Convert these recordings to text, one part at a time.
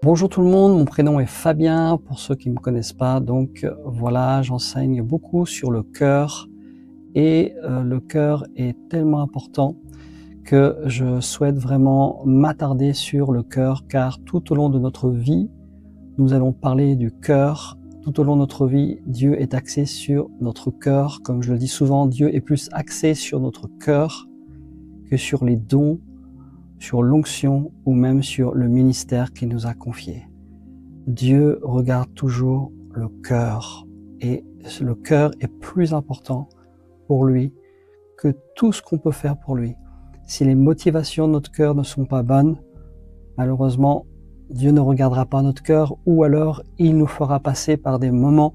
Bonjour tout le monde, mon prénom est Fabien, pour ceux qui ne me connaissent pas. Donc voilà, j'enseigne beaucoup sur le cœur et le cœur est tellement important que je souhaite vraiment m'attarder sur le cœur, car tout au long de notre vie, nous allons parler du cœur. Tout au long de notre vie, Dieu est axé sur notre cœur. Comme je le dis souvent, Dieu est plus axé sur notre cœur que sur les dons, sur l'onction ou même sur le ministère qu'il nous a confié. Dieu regarde toujours le cœur et le cœur est plus important pour lui que tout ce qu'on peut faire pour lui. Si les motivations de notre cœur ne sont pas bonnes, malheureusement, Dieu ne regardera pas notre cœur, ou alors il nous fera passer par des moments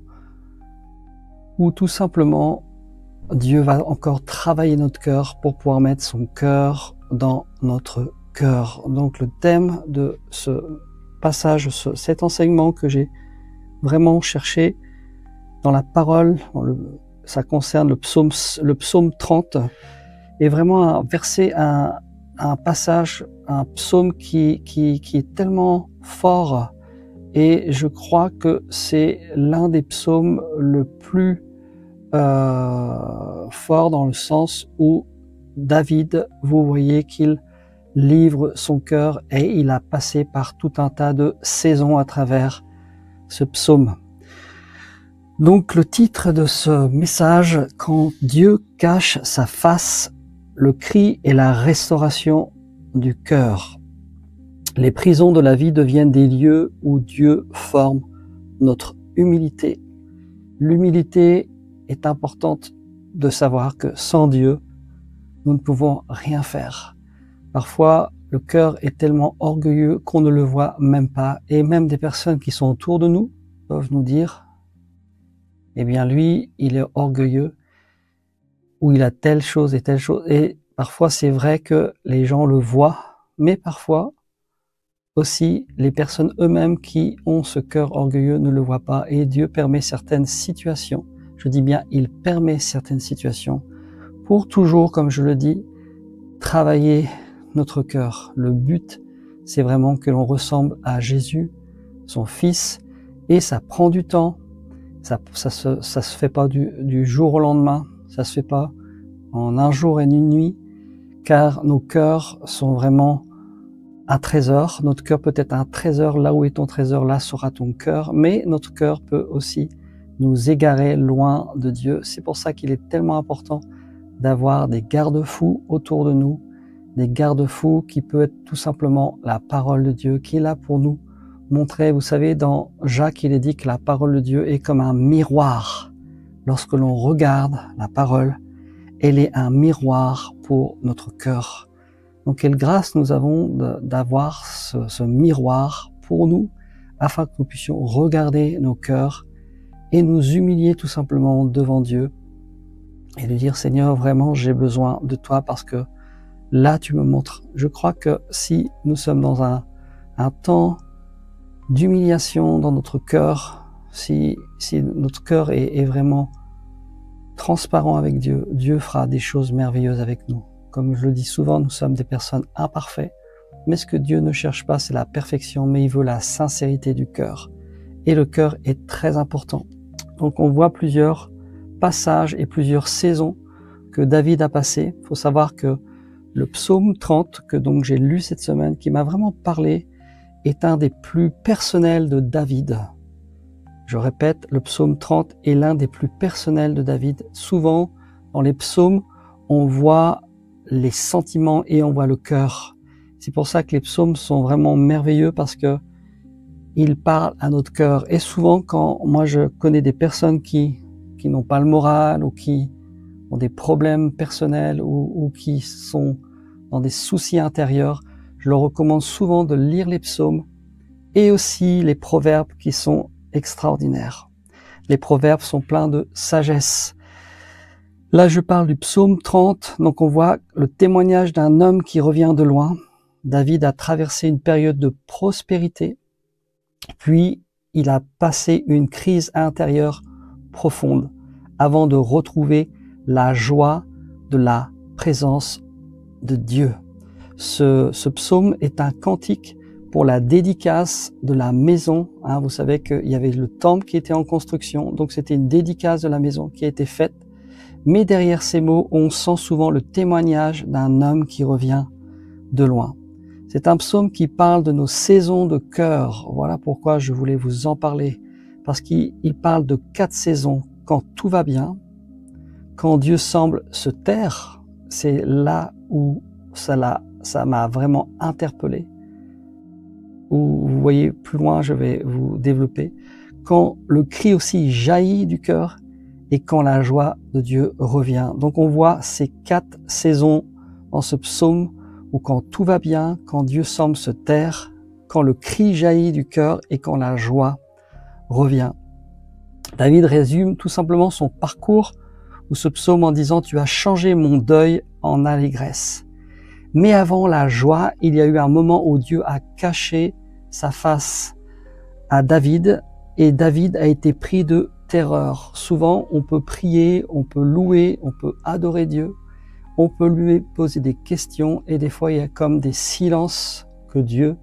où tout simplement Dieu va encore travailler notre cœur pour pouvoir mettre son cœur dans notre cœur. Donc le thème de ce passage, cet enseignement que j'ai vraiment cherché dans la parole, ça concerne le psaume 30, est vraiment un verset, un passage, un psaume qui est tellement fort, et je crois que c'est l'un des psaumes le plus fort, dans le sens où David, vous voyez qu'il livre son cœur et il a passé par tout un tas de saisons à travers ce psaume. Donc le titre de ce message, quand Dieu cache sa face, le cri et la restauration du cœur. Les prisons de la vie deviennent des lieux où Dieu forme notre humilité. L'humilité est importante, de savoir que sans Dieu, nous ne pouvons rien faire. Parfois, le cœur est tellement orgueilleux qu'on ne le voit même pas, et même des personnes qui sont autour de nous peuvent nous dire « Eh bien lui, il est orgueilleux » ou « il a telle chose et telle chose ». Et parfois, c'est vrai que les gens le voient, mais parfois aussi, les personnes eux-mêmes qui ont ce cœur orgueilleux ne le voient pas, et Dieu permet certaines situations. Je dis bien, il permet certaines situations pour toujours, comme je le dis, travailler notre cœur. Le but, c'est vraiment que l'on ressemble à Jésus, son Fils, et ça prend du temps. Ça se fait pas du jour au lendemain, ça se fait pas en un jour et une nuit, car nos cœurs sont vraiment un trésor. Notre cœur peut être un trésor, là où est ton trésor, là sera ton cœur, mais notre cœur peut aussi nous égarer loin de Dieu. C'est pour ça qu'il est tellement important d'avoir des garde-fous autour de nous, des garde-fous qui peut être tout simplement la parole de Dieu, qui est là pour nous montrer. Vous savez, dans Jacques, il est dit que la parole de Dieu est comme un miroir. Lorsque l'on regarde la parole, elle est un miroir pour notre cœur. Donc, quelle grâce nous avons d'avoir ce miroir pour nous, afin que nous puissions regarder nos cœurs et nous humilier tout simplement devant Dieu et lui dire « Seigneur, vraiment, j'ai besoin de toi parce que là, tu me montres. » Je crois que si nous sommes dans un temps d'humiliation dans notre cœur, si notre cœur est vraiment transparent avec Dieu, Dieu fera des choses merveilleuses avec nous. Comme je le dis souvent, nous sommes des personnes imparfaites, mais ce que Dieu ne cherche pas, c'est la perfection, mais il veut la sincérité du cœur. Et le cœur est très important. Donc on voit plusieurs passages et plusieurs saisons que David a passées. Il faut savoir que le psaume 30, que donc j'ai lu cette semaine, qui m'a vraiment parlé, est un des plus personnels de David. Je répète, le psaume 30 est l'un des plus personnels de David. Souvent, dans les psaumes, on voit les sentiments et on voit le cœur. C'est pour ça que les psaumes sont vraiment merveilleux, parce que ils parlent à notre cœur. Et souvent, quand moi je connais des personnes qui n'ont pas le moral, ou qui ont des problèmes personnels, ou qui sont dans des soucis intérieurs, je leur recommande souvent de lire les psaumes et aussi les proverbes, qui sont extraordinaires. Les proverbes sont pleins de sagesse. Là, je parle du psaume 30, donc on voit le témoignage d'un homme qui revient de loin. David a traversé une période de prospérité, puis il a passé une crise intérieure profonde avant de retrouver la joie de la présence de Dieu. Ce psaume est un cantique pour la dédicace de la maison. Vous savez qu'il y avait le temple qui était en construction, donc c'était une dédicace de la maison qui a été faite. Mais derrière ces mots, on sent souvent le témoignage d'un homme qui revient de loin. C'est un psaume qui parle de nos saisons de cœur. Voilà pourquoi je voulais vous en parler. Parce qu'il parle de 4 saisons. Quand tout va bien, quand Dieu semble se taire, c'est là où ça m'a vraiment interpellé. Où vous voyez plus loin, je vais vous développer. Quand le cri aussi jaillit du cœur et quand la joie de Dieu revient. Donc on voit ces 4 saisons dans ce psaume où quand tout va bien, quand Dieu semble se taire, quand le cri jaillit du cœur et quand la joie revient. David résume tout simplement son parcours ou ce psaume en disant « Tu as changé mon deuil en allégresse ». Mais avant la joie, il y a eu un moment où Dieu a caché sa face à David et David a été pris de terreur. Souvent, on peut prier, on peut louer, on peut adorer Dieu, on peut lui poser des questions et des fois, il y a comme des silences que Dieu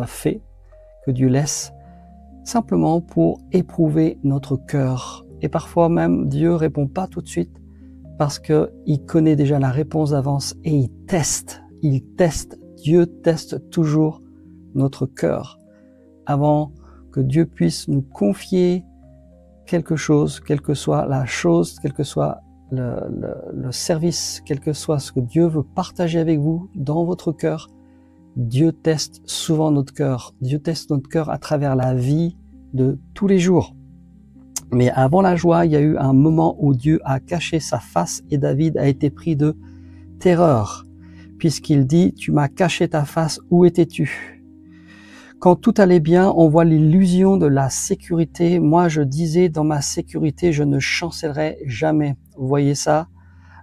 fait, que Dieu laisse, simplement pour éprouver notre cœur. Et parfois même, Dieu répond pas tout de suite parce qu'il connaît déjà la réponse d'avance et il teste. Dieu teste toujours notre cœur avant que Dieu puisse nous confier quelque chose, quelle que soit la chose, quel que soit le service, quel que soit ce que Dieu veut partager avec vous dans votre cœur. Dieu teste souvent notre cœur. Dieu teste notre cœur à travers la vie de tous les jours. Mais avant la joie, il y a eu un moment où Dieu a caché sa face et David a été pris de terreur, puisqu'il dit « Tu m'as caché ta face, où étais-tu » Quand tout allait bien, on voit l'illusion de la sécurité. Moi, je disais dans ma sécurité, je ne chancellerai jamais. Vous voyez ça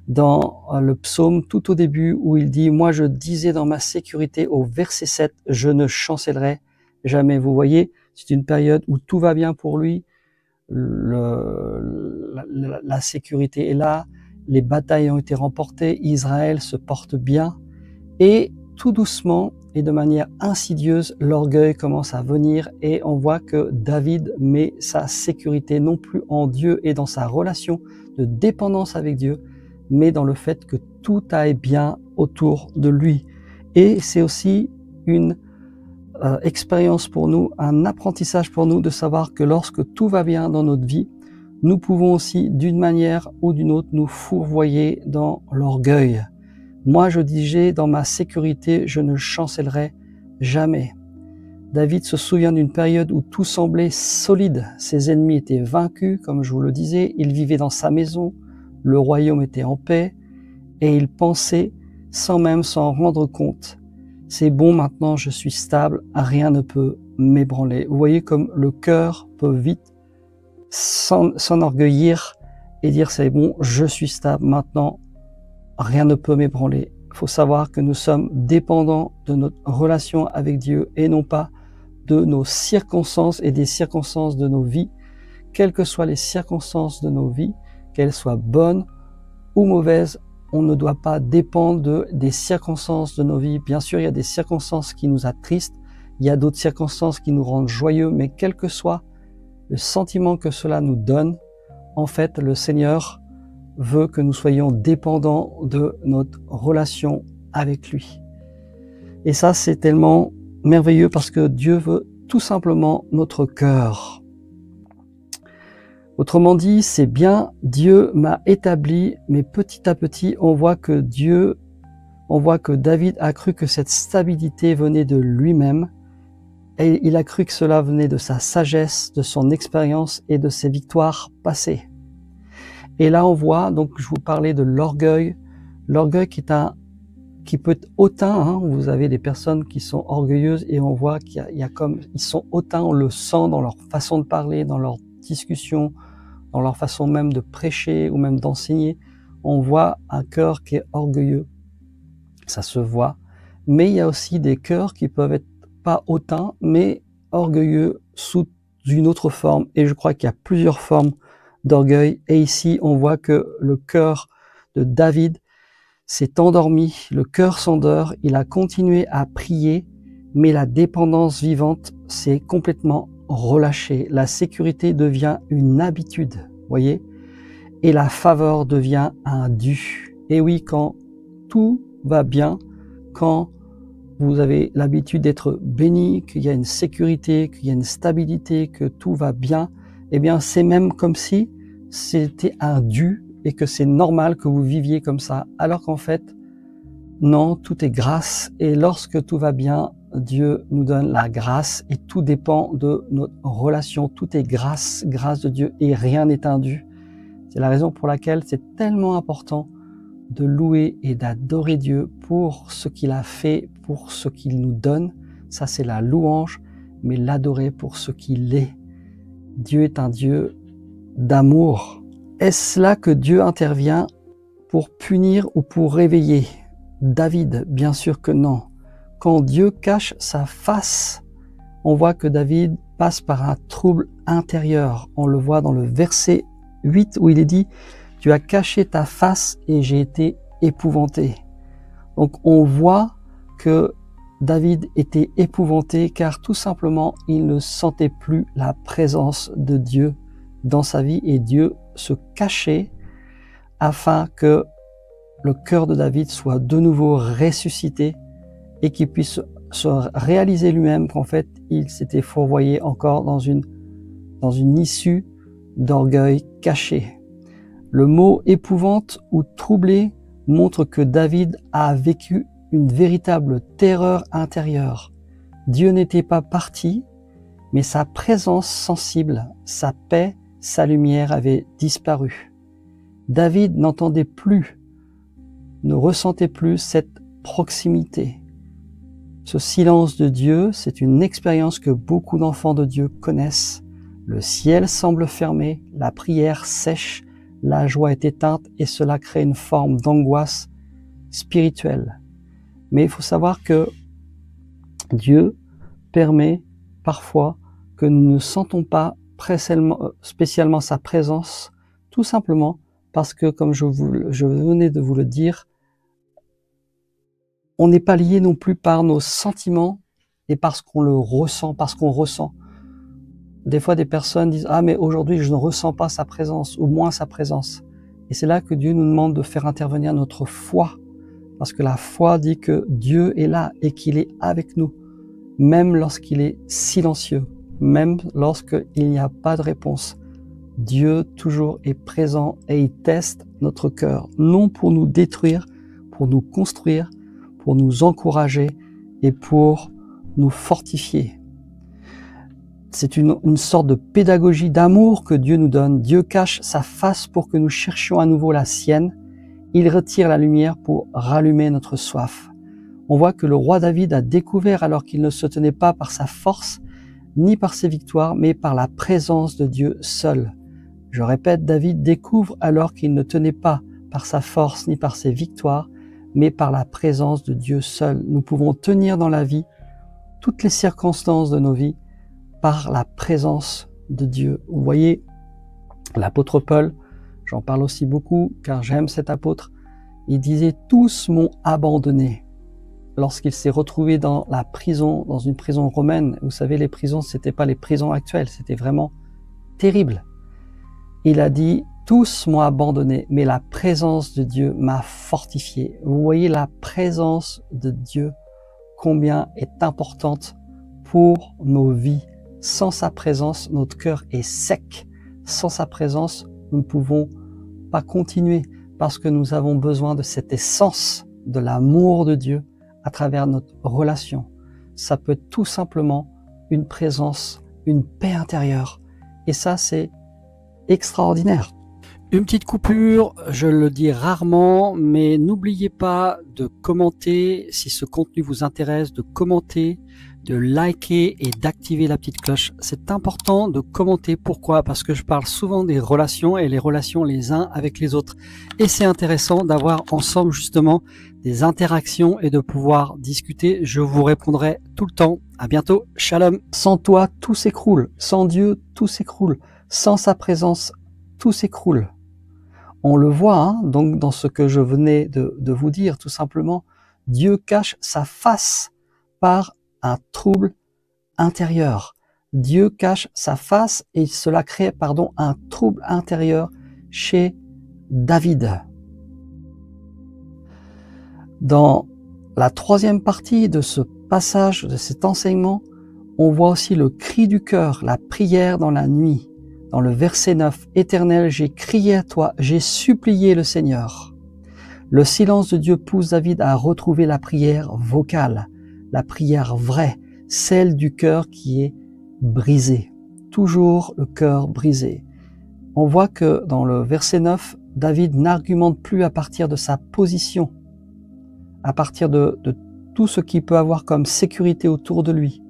dans le psaume tout au début où il dit « Moi, je disais dans ma sécurité » au verset 7, « Je ne chancellerai jamais. » Vous voyez, c'est une période où tout va bien pour lui. La sécurité est là, les batailles ont été remportées, Israël se porte bien et tout doucement et de manière insidieuse, l'orgueil commence à venir et on voit que David met sa sécurité non plus en Dieu et dans sa relation de dépendance avec Dieu, mais dans le fait que tout aille bien autour de lui. Et c'est aussi une expérience pour nous, un apprentissage pour nous de savoir que lorsque tout va bien dans notre vie, nous pouvons aussi d'une manière ou d'une autre nous fourvoyer dans l'orgueil. Moi je disais dans ma sécurité, je ne chancellerai jamais. David se souvient d'une période où tout semblait solide, ses ennemis étaient vaincus, comme je vous le disais, il vivait dans sa maison, le royaume était en paix, et il pensait sans même s'en rendre compte. C'est bon, maintenant je suis stable, rien ne peut m'ébranler. Vous voyez comme le cœur peut vite s'enorgueillir et dire c'est bon, je suis stable, maintenant rien ne peut m'ébranler. Il faut savoir que nous sommes dépendants de notre relation avec Dieu et non pas de nos circonstances et des circonstances de nos vies. Quelles que soient les circonstances de nos vies, qu'elles soient bonnes ou mauvaises, on ne doit pas dépendre des circonstances de nos vies. Bien sûr, il y a des circonstances qui nous attristent, il y a d'autres circonstances qui nous rendent joyeux, mais quel que soit le sentiment que cela nous donne, en fait, le Seigneur veut que nous soyons dépendants de notre relation avec lui. Et ça, c'est tellement merveilleux parce que Dieu veut tout simplement notre cœur. Autrement dit, c'est bien, Dieu m'a établi, mais petit à petit, on voit que David a cru que cette stabilité venait de lui-même, et il a cru que cela venait de sa sagesse, de son expérience et de ses victoires passées. Et là, on voit, donc je vous parlais de l'orgueil qui peut être hautain, vous avez des personnes qui sont orgueilleuses et on voit qu'il y a comme, ils sont hautains, on le sent dans leur façon de parler, dans leur discussion, dans leur façon même de prêcher ou même d'enseigner, on voit un cœur qui est orgueilleux. Ça se voit. Mais il y a aussi des cœurs qui peuvent être pas hautains, mais orgueilleux sous une autre forme. Et je crois qu'il y a plusieurs formes d'orgueil. Et ici, on voit que le cœur de David s'est endormi, le cœur s'endort, il a continué à prier, mais la dépendance vivante s'est complètement relâchée. La sécurité devient une habitude, voyez, et la faveur devient un dû. Et oui, quand tout va bien, quand vous avez l'habitude d'être béni, qu'il y a une sécurité, qu'il y a une stabilité, que tout va bien, eh bien c'est même comme si c'était un dû et que c'est normal que vous viviez comme ça, alors qu'en fait, non, tout est grâce, et lorsque tout va bien, Dieu nous donne la grâce, et tout dépend de notre relation, tout est grâce, grâce de Dieu, et rien n'est un dû. C'est la raison pour laquelle c'est tellement important de louer et d'adorer Dieu pour ce qu'il a fait, pour ce qu'il nous donne. Ça, c'est la louange, mais l'adorer pour ce qu'il est. Dieu est un Dieu d'amour. Est-ce là que Dieu intervient pour punir ou pour réveiller? David, bien sûr que non. Quand Dieu cache sa face, on voit que David passe par un trouble intérieur. On le voit dans le verset 8 où il est dit « Tu as caché ta face et j'ai été épouvanté ». Donc on voit que David était épouvanté car tout simplement il ne sentait plus la présence de Dieu dans sa vie, et Dieu se cachait afin que le cœur de David soit de nouveau ressuscité et qu'il puisse se réaliser lui-même qu'en fait il s'était fourvoyé encore dans une issue d'orgueil caché. Le mot épouvante ou troublé montre que David a vécu une véritable terreur intérieure. Dieu n'était pas parti, mais sa présence sensible, sa paix, sa lumière avaient disparu. David n'entendait plus, ne ressentait plus cette proximité. Ce silence de Dieu, c'est une expérience que beaucoup d'enfants de Dieu connaissent. Le ciel semble fermé, la prière sèche, la joie est éteinte et cela crée une forme d'angoisse spirituelle. Mais il faut savoir que Dieu permet parfois que nous ne sentons pas spécialement sa présence, tout simplement parce que, comme je venais de vous le dire, on n'est pas lié non plus par nos sentiments et parce qu'on le ressent, parce qu'on ressent. Des fois, des personnes disent « Ah, mais aujourd'hui, je ne ressens pas sa présence ou moins sa présence. » Et c'est là que Dieu nous demande de faire intervenir notre foi. Parce que la foi dit que Dieu est là et qu'il est avec nous, même lorsqu'il est silencieux, même lorsqu'il n'y a pas de réponse. Dieu toujours est présent et il teste notre cœur, non pour nous détruire, pour nous construire, pour nous encourager et pour nous fortifier. C'est une sorte de pédagogie d'amour que Dieu nous donne. Dieu cache sa face pour que nous cherchions à nouveau la sienne. Il retire la lumière pour rallumer notre soif. On voit que le roi David a découvert alors qu'il ne se tenait pas par sa force, ni par ses victoires, mais par la présence de Dieu seul. Je répète, David découvre alors qu'il ne tenait pas par sa force ni par ses victoires, mais par la présence de Dieu seul. Nous pouvons tenir dans la vie toutes les circonstances de nos vies par la présence de Dieu. Vous voyez, l'apôtre Paul, j'en parle aussi beaucoup car j'aime cet apôtre, il disait « Tous m'ont abandonné » lorsqu'il s'est retrouvé dans la prison, dans une prison romaine. Vous savez, les prisons, c'était pas les prisons actuelles, c'était vraiment terrible. Il a dit « Tous m'ont abandonné, mais la présence de Dieu m'a fortifié. » Vous voyez la présence de Dieu, combien est importante pour nos vies. Sans sa présence, notre cœur est sec. Sans sa présence, nous ne pouvons pas continuer parce que nous avons besoin de cette essence de l'amour de Dieu à travers notre relation. Ça peut être tout simplement une présence, une paix intérieure. Et ça, c'est extraordinaire. Une petite coupure, je le dis rarement, mais n'oubliez pas de commenter si ce contenu vous intéresse, de commenter, de liker et d'activer la petite cloche. C'est important de commenter. Pourquoi? Parce que je parle souvent des relations et les relations les uns avec les autres. Et c'est intéressant d'avoir ensemble justement des interactions et de pouvoir discuter. Je vous répondrai tout le temps. À bientôt. Shalom. Sans toi, tout s'écroule. Sans Dieu, tout s'écroule. Sans sa présence, tout s'écroule. On le voit hein, donc dans ce que je venais de vous dire, tout simplement. Dieu cache sa face par un trouble intérieur. Dieu cache sa face et cela crée, un trouble intérieur chez David. Dans la troisième partie de ce passage, de cet enseignement, on voit aussi le cri du cœur, la prière dans la nuit. Dans le verset 9, « Éternel, j'ai crié à toi, j'ai supplié le Seigneur ». Le silence de Dieu pousse David à retrouver la prière vocale, la prière vraie, celle du cœur qui est brisé. Toujours le cœur brisé. On voit que dans le verset 9, David n'argumente plus à partir de sa position, à partir de tout ce qu'il peut avoir comme sécurité autour de lui,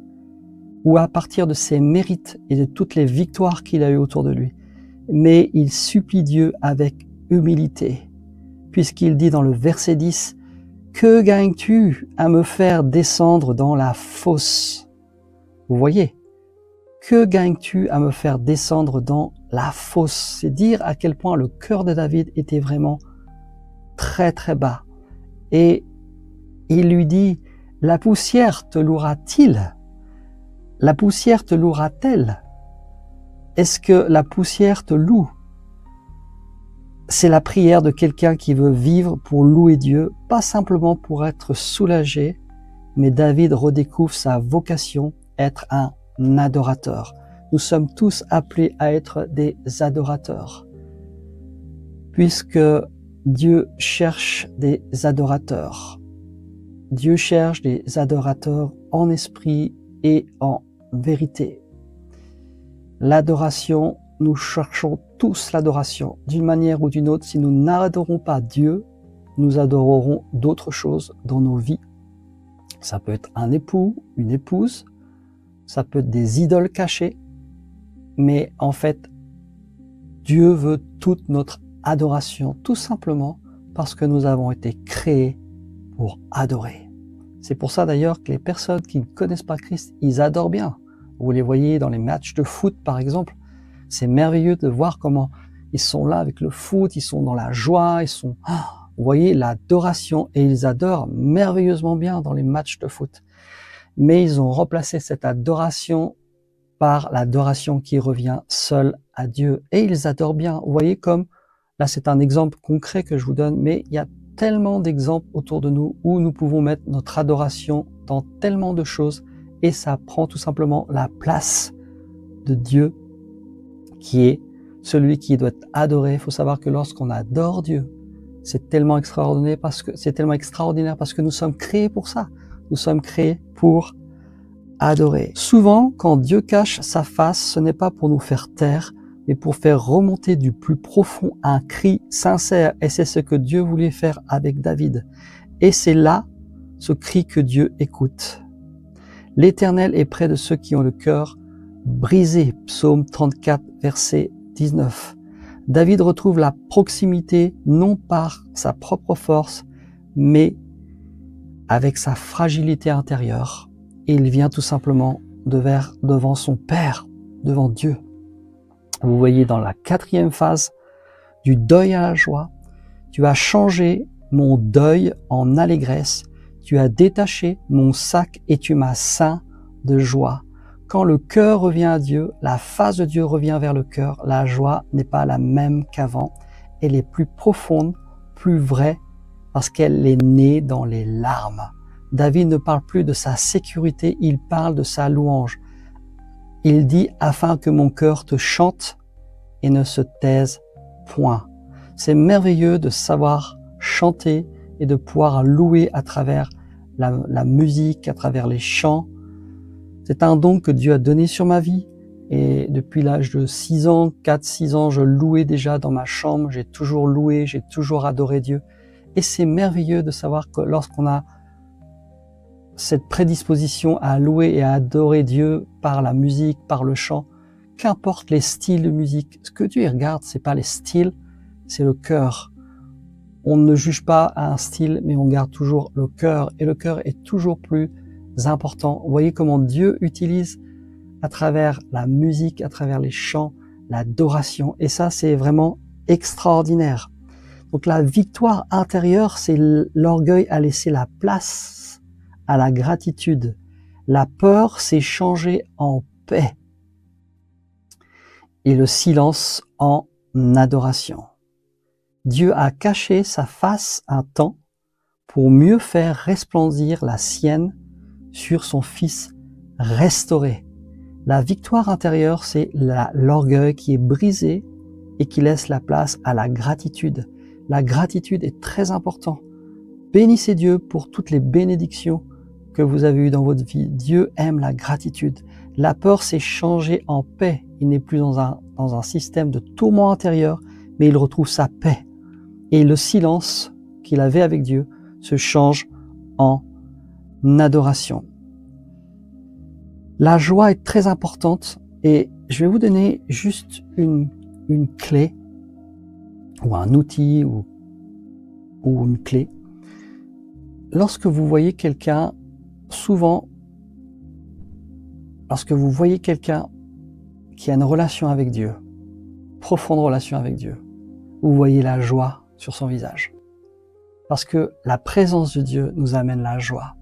ou à partir de ses mérites et de toutes les victoires qu'il a eues autour de lui. Mais il supplie Dieu avec humilité, puisqu'il dit dans le verset 10, « Que gagnes-tu à me faire descendre dans la fosse ?» Vous voyez, « Que gagnes-tu à me faire descendre dans la fosse ?» C'est dire à quel point le cœur de David était vraiment très très bas. Et il lui dit, « La poussière te louera-t-il ? La poussière te louera-t-elle ? Est-ce que la poussière te loue ?» C'est la prière de quelqu'un qui veut vivre pour louer Dieu, pas simplement pour être soulagé, mais David redécouvre sa vocation, être un adorateur. Nous sommes tous appelés à être des adorateurs, puisque Dieu cherche des adorateurs. Dieu cherche des adorateurs en esprit et en vérité. L'adoration, nous cherchons tous l'adoration, d'une manière ou d'une autre. Si nous n'adorons pas Dieu, nous adorerons d'autres choses dans nos vies. Ça peut être un époux, une épouse, ça peut être des idoles cachées, mais en fait, Dieu veut toute notre adoration, tout simplement parce que nous avons été créés pour adorer. C'est pour ça d'ailleurs que les personnes qui ne connaissent pas Christ, ils adorent bien. Vous les voyez dans les matchs de foot par exemple, c'est merveilleux de voir comment ils sont là avec le foot, ils sont dans la joie, vous voyez l'adoration, et ils adorent merveilleusement bien dans les matchs de foot. Mais ils ont remplacé cette adoration par l'adoration qui revient seule à Dieu. Et ils adorent bien. Vous voyez comme, là c'est un exemple concret que je vous donne, mais il y a tellement d'exemples autour de nous où nous pouvons mettre notre adoration dans tellement de choses et ça prend tout simplement la place de Dieu qui est celui qui doit être adoré. Il faut savoir que lorsqu'on adore Dieu, c'est tellement extraordinaire parce que nous sommes créés pour ça. Nous sommes créés pour adorer. Souvent, quand Dieu cache sa face, ce n'est pas pour nous faire taire, mais pour faire remonter du plus profond un cri sincère. Et c'est ce que Dieu voulait faire avec David. Et c'est là ce cri que Dieu écoute. L'Éternel est près de ceux qui ont le cœur brisé. Psaume 34, verset 19. David retrouve la proximité non par sa propre force, mais avec sa fragilité intérieure. Et il vient tout simplement devant son Père, devant Dieu. Vous voyez dans la quatrième phase, du deuil à la joie, tu as changé mon deuil en allégresse, tu as détaché mon sac et tu m'as ceint de joie. Quand le cœur revient à Dieu, la face de Dieu revient vers le cœur, la joie n'est pas la même qu'avant, elle est plus profonde, plus vraie, parce qu'elle est née dans les larmes. David ne parle plus de sa sécurité, il parle de sa louange. Il dit « afin que mon cœur te chante et ne se taise point ». C'est merveilleux de savoir chanter et de pouvoir louer à travers la musique, à travers les chants. C'est un don que Dieu a donné sur ma vie. Et depuis l'âge de 6 ans, 4-6 ans, je louais déjà dans ma chambre. J'ai toujours loué, j'ai toujours adoré Dieu. Et c'est merveilleux de savoir que lorsqu'on a cette prédisposition à louer et à adorer Dieu par la musique, par le chant, qu'importe les styles de musique, ce que Dieu regarde, c'est pas les styles, c'est le cœur. On ne juge pas un style, mais on garde toujours le cœur. Et le cœur est toujours plus important. Vous voyez comment Dieu utilise à travers la musique, à travers les chants, l'adoration. Et ça, c'est vraiment extraordinaire. Donc la victoire intérieure, c'est l'orgueil à laisser la place à la gratitude. La peur s'est changée en paix et le silence en adoration. Dieu a caché sa face un temps pour mieux faire resplendir la sienne sur son Fils restauré. La victoire intérieure, c'est l'orgueil qui est brisé et qui laisse la place à la gratitude. La gratitude est très importante. Bénissez Dieu pour toutes les bénédictions que vous avez eues dans votre vie. Dieu aime la gratitude. La peur s'est changée en paix. Il n'est plus dans un système de tourment intérieur, mais il retrouve sa paix. Et le silence qu'il avait avec Dieu se change en adoration. La joie est très importante et je vais vous donner juste une clé ou un outil ou une clé. Lorsque vous voyez quelqu'un, souvent, lorsque vous voyez quelqu'un qui a une relation avec Dieu, profonde relation avec Dieu, vous voyez la joie sur son visage. Parce que la présence de Dieu nous amène la joie.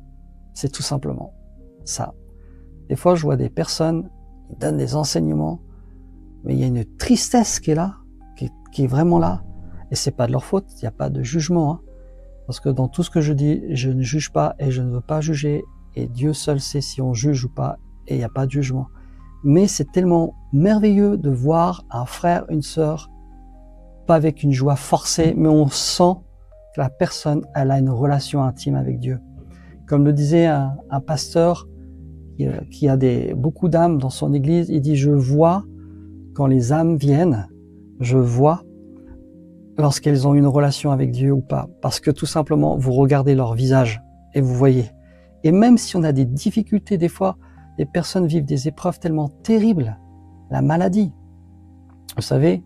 C'est tout simplement ça. Des fois, je vois des personnes qui donnent des enseignements, mais il y a une tristesse qui est là, qui est vraiment là. Et c'est pas de leur faute, il n'y a pas de jugement. Hein. Parce que dans tout ce que je dis, je ne juge pas et je ne veux pas juger. Et Dieu seul sait si on juge ou pas, et il n'y a pas de jugement. Mais c'est tellement merveilleux de voir un frère, une sœur, pas avec une joie forcée, mais on sent que la personne, elle a une relation intime avec Dieu. Comme le disait un pasteur qui a beaucoup d'âmes dans son église, il dit « Je vois quand les âmes viennent, je vois lorsqu'elles ont une relation avec Dieu ou pas. » Parce que tout simplement, vous regardez leur visage et vous voyez. Et même si on a des difficultés, des fois, les personnes vivent des épreuves tellement terribles, la maladie. Vous savez,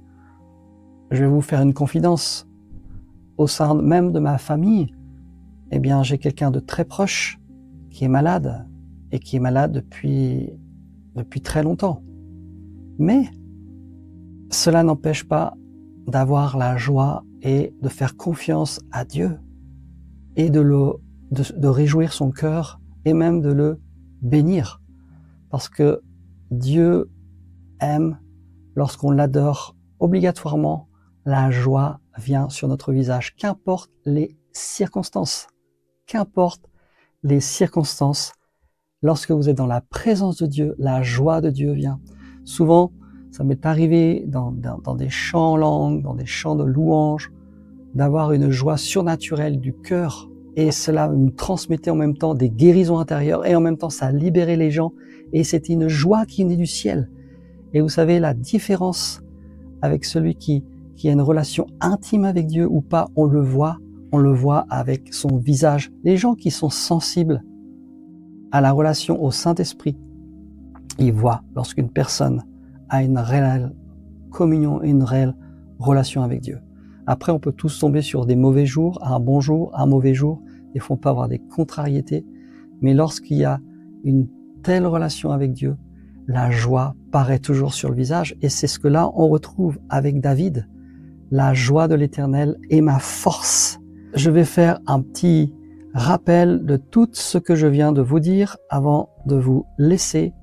je vais vous faire une confidence. Au sein même de ma famille, eh bien, j'ai quelqu'un de très proche qui est malade et qui est malade depuis très longtemps. Mais cela n'empêche pas d'avoir la joie et de faire confiance à Dieu et de réjouir son cœur et même de le bénir. Parce que Dieu aime lorsqu'on l'adore obligatoirement, la joie vient sur notre visage, qu'importe les circonstances. Qu'importe les circonstances, lorsque vous êtes dans la présence de Dieu, la joie de Dieu vient. Souvent, ça m'est arrivé dans des chants en langue, dans des chants de louange, d'avoir une joie surnaturelle du cœur. Et cela me transmettait en même temps des guérisons intérieures et en même temps ça libérait les gens. Et c'était une joie qui venait du ciel. Et vous savez, la différence avec celui qui a une relation intime avec Dieu ou pas, on le voit avec son visage. Les gens qui sont sensibles à la relation au Saint-Esprit, ils voient lorsqu'une personne a une réelle communion et une réelle relation avec Dieu. Après, on peut tous tomber sur des mauvais jours, un bon jour, un mauvais jour. Des fois, on peut avoir des contrariétés. Mais lorsqu'il y a une telle relation avec Dieu, la joie paraît toujours sur le visage. Et c'est ce que là, on retrouve avec David. La joie de l'Éternel est ma force. Je vais faire un petit rappel de tout ce que je viens de vous dire avant de vous laisser.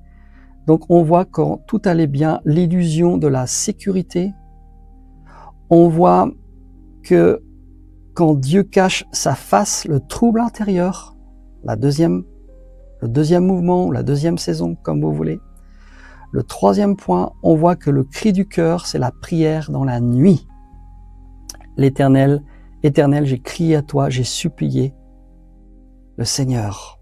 Donc, on voit quand tout allait bien, l'illusion de la sécurité. On voit que quand Dieu cache sa face, le trouble intérieur, le deuxième mouvement, la deuxième saison, comme vous voulez. Le troisième point, on voit que le cri du cœur, c'est la prière dans la nuit. L'Éternel, Éternel, j'ai crié à toi, j'ai supplié le Seigneur.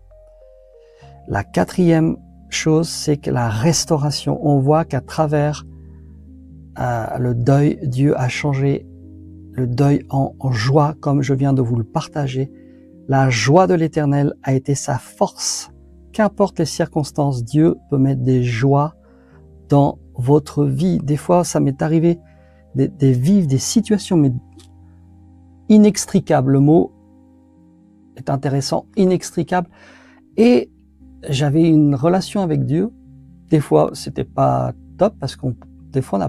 La quatrième chose, c'est que la restauration. On voit qu'à travers le deuil, Dieu a changé le deuil en joie, comme je viens de vous le partager. La joie de l'Éternel a été sa force. Qu'importe les circonstances, Dieu peut mettre des joies dans votre vie. Des fois, ça m'est arrivé de vivre des situations mais inextricables. Le mot est intéressant, inextricable. Et j'avais une relation avec Dieu. Des fois, c'était pas top parce des fois,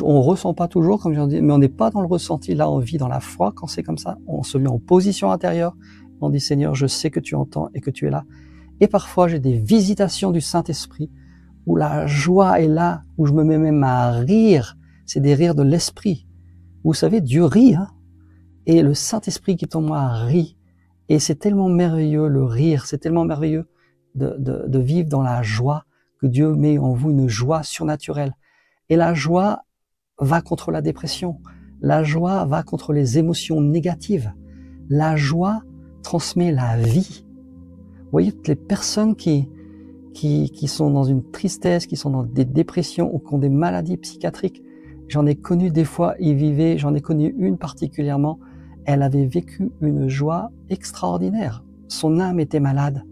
on ressent pas toujours, comme je dis, mais on n'est pas dans le ressenti. Là, on vit dans la foi quand c'est comme ça. On se met en position intérieure. On dit, Seigneur, je sais que tu entends et que tu es là. Et parfois, j'ai des visitations du Saint-Esprit où la joie est là, où je me mets même à rire. C'est des rires de l'esprit. Vous savez, Dieu rit, hein, et le Saint-Esprit qui est en moi rit. Et c'est tellement merveilleux le rire, c'est tellement merveilleux de vivre dans la joie, que Dieu met en vous une joie surnaturelle. Et la joie va contre la dépression. La joie va contre les émotions négatives. La joie transmet la vie. Vous voyez, toutes les personnes qui sont dans une tristesse, qui sont dans des dépressions ou qui ont des maladies psychiatriques, j'en ai connu des fois, j'en ai connu une particulièrement, elle avait vécu une joie extraordinaire. Son âme était malade,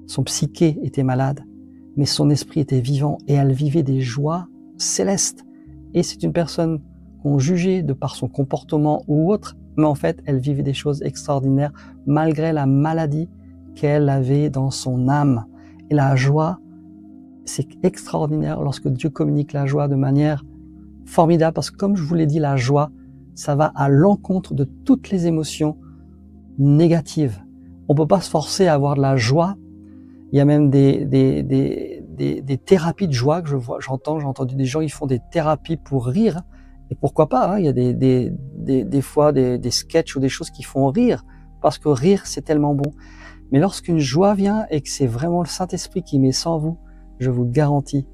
son psyché était malade, mais son esprit était vivant et elle vivait des joies célestes. Et c'est une personne qu'on jugeait de par son comportement ou autre, mais en fait, elle vivait des choses extraordinaires malgré la maladie qu'elle avait dans son âme. Et la joie, c'est extraordinaire lorsque Dieu communique la joie de manière formidable, parce que comme je vous l'ai dit, la joie, ça va à l'encontre de toutes les émotions négatives. On peut pas se forcer à avoir de la joie. Il y a même des thérapies de joie que j'ai entendu des gens, ils font des thérapies pour rire. Et pourquoi pas, hein, il y a des fois des sketchs ou des choses qui font rire, parce que rire, c'est tellement bon. Mais lorsqu'une joie vient et que c'est vraiment le Saint-Esprit qui met ça en vous, je vous garantis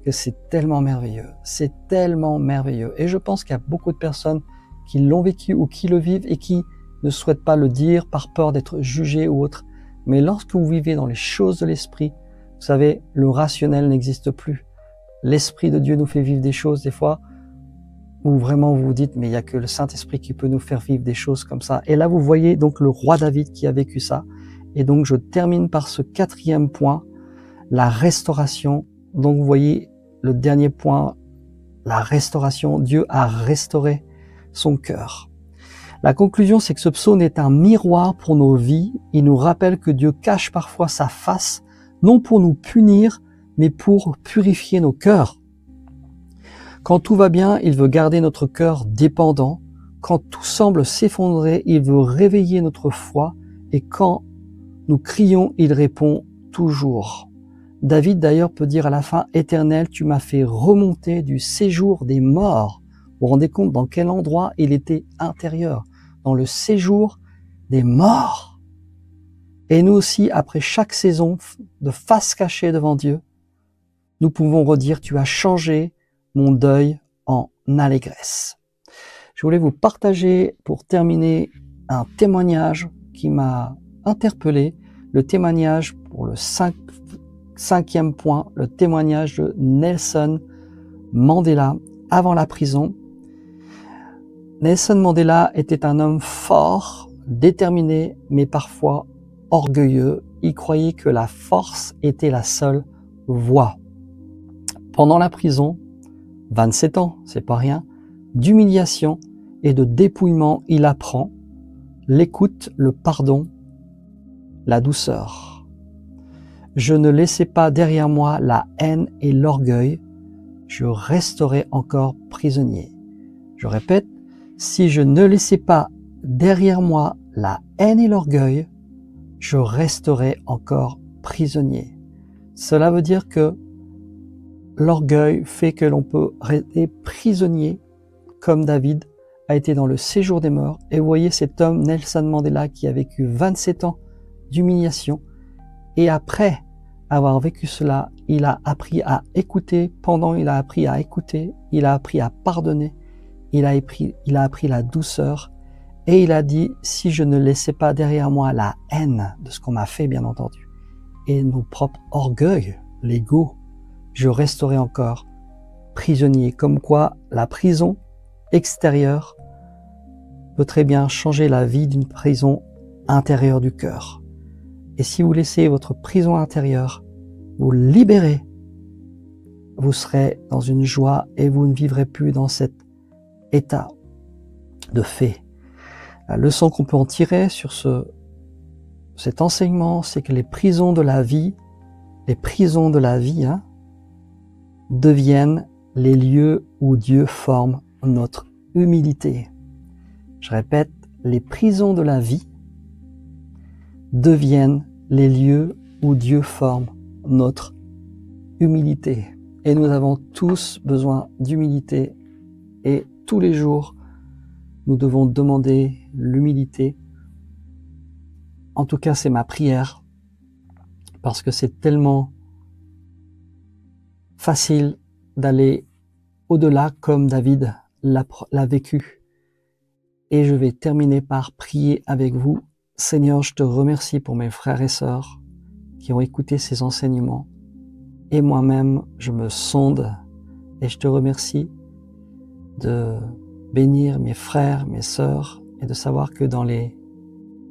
que c'est tellement merveilleux. C'est tellement merveilleux. Et je pense qu'il y a beaucoup de personnes qui l'ont vécu ou qui le vivent et qui ne souhaitent pas le dire par peur d'être jugés ou autre. Mais lorsque vous vivez dans les choses de l'Esprit, vous savez, le rationnel n'existe plus. L'Esprit de Dieu nous fait vivre des choses des fois où vraiment vous vous dites, mais il n'y a que le Saint-Esprit qui peut nous faire vivre des choses comme ça. Et là, vous voyez donc le roi David qui a vécu ça. Et donc, je termine par ce 4e point, la restauration. Donc, vous voyez, le dernier point, la restauration. Dieu a restauré son cœur. La conclusion, c'est que ce psaume est un miroir pour nos vies. Il nous rappelle que Dieu cache parfois sa face, non pour nous punir, mais pour purifier nos cœurs. Quand tout va bien, il veut garder notre cœur dépendant. Quand tout semble s'effondrer, il veut réveiller notre foi. Et quand nous crions, il répond toujours. David d'ailleurs peut dire à la fin, Éternel, tu m'as fait remonter du séjour des morts. Vous vous rendez compte dans quel endroit il était intérieur? Dans le séjour des morts. Et nous aussi, après chaque saison de face cachée devant Dieu, nous pouvons redire, tu as changé mon deuil en allégresse. Je voulais vous partager pour terminer un témoignage qui m'a interpellé, le témoignage pour le 5e point, le témoignage de Nelson Mandela avant la prison. Nelson Mandela était un homme fort, déterminé, mais parfois orgueilleux. Il croyait que la force était la seule voie. Pendant la prison, 27 ans, c'est pas rien, d'humiliation et de dépouillement, il apprend l'écoute, le pardon, la douceur. Je ne laissais pas derrière moi la haine et l'orgueil, je resterai encore prisonnier. Je répète, si je ne laissais pas derrière moi la haine et l'orgueil, je resterai encore prisonnier. Cela veut dire que l'orgueil fait que l'on peut rester prisonnier, comme David a été dans le séjour des morts. Et vous voyez cet homme, Nelson Mandela, qui a vécu 27 ans d'humiliation. Et après avoir vécu cela, il a appris à écouter. Pendant, il a appris à écouter. Il a appris à pardonner. Il a appris la douceur. Et il a dit, si je ne laissais pas derrière moi la haine de ce qu'on m'a fait, bien entendu, et nos propres orgueils, l'ego, je resterai encore prisonnier. Comme quoi, la prison extérieure peut très bien changer la vie d'une prison intérieure du cœur. Et si vous laissez votre prison intérieure vous libérer, vous serez dans une joie et vous ne vivrez plus dans cet état de fait. La leçon qu'on peut en tirer sur cet enseignement, c'est que les prisons de la vie, deviennent les lieux où Dieu forme notre humilité. Je répète, les prisons de la vie deviennent les lieux où Dieu forme notre humilité. Et nous avons tous besoin d'humilité. Et tous les jours, nous devons demander l'humilité. En tout cas, c'est ma prière, parce que c'est tellement facile d'aller au-delà comme David l'a vécu. Et je vais terminer par prier avec vous. Seigneur, je te remercie pour mes frères et sœurs qui ont écouté ces enseignements. Et moi-même, je me sonde et je te remercie de bénir mes frères, mes sœurs et de savoir que dans les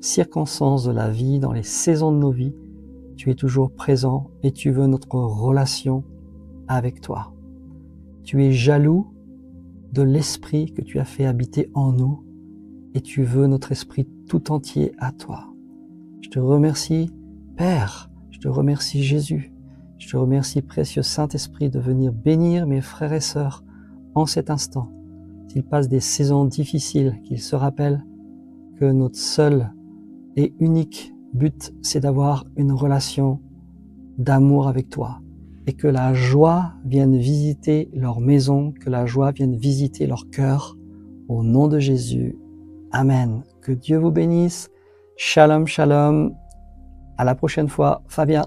circonstances de la vie, dans les saisons de nos vies, tu es toujours présent et tu veux notre relation avec toi. Tu es jaloux de l'esprit que tu as fait habiter en nous et tu veux notre esprit tout entier à toi. Je te remercie, Père, je te remercie Jésus, je te remercie précieux Saint-Esprit de venir bénir mes frères et sœurs en cet instant. S'ils passent des saisons difficiles, qu'ils se rappellent que notre seul et unique but, c'est d'avoir une relation d'amour avec toi et que la joie vienne visiter leur maison, que la joie vienne visiter leur cœur. Au nom de Jésus, Amen. Que Dieu vous bénisse. Shalom, shalom. À la prochaine fois, Fabien.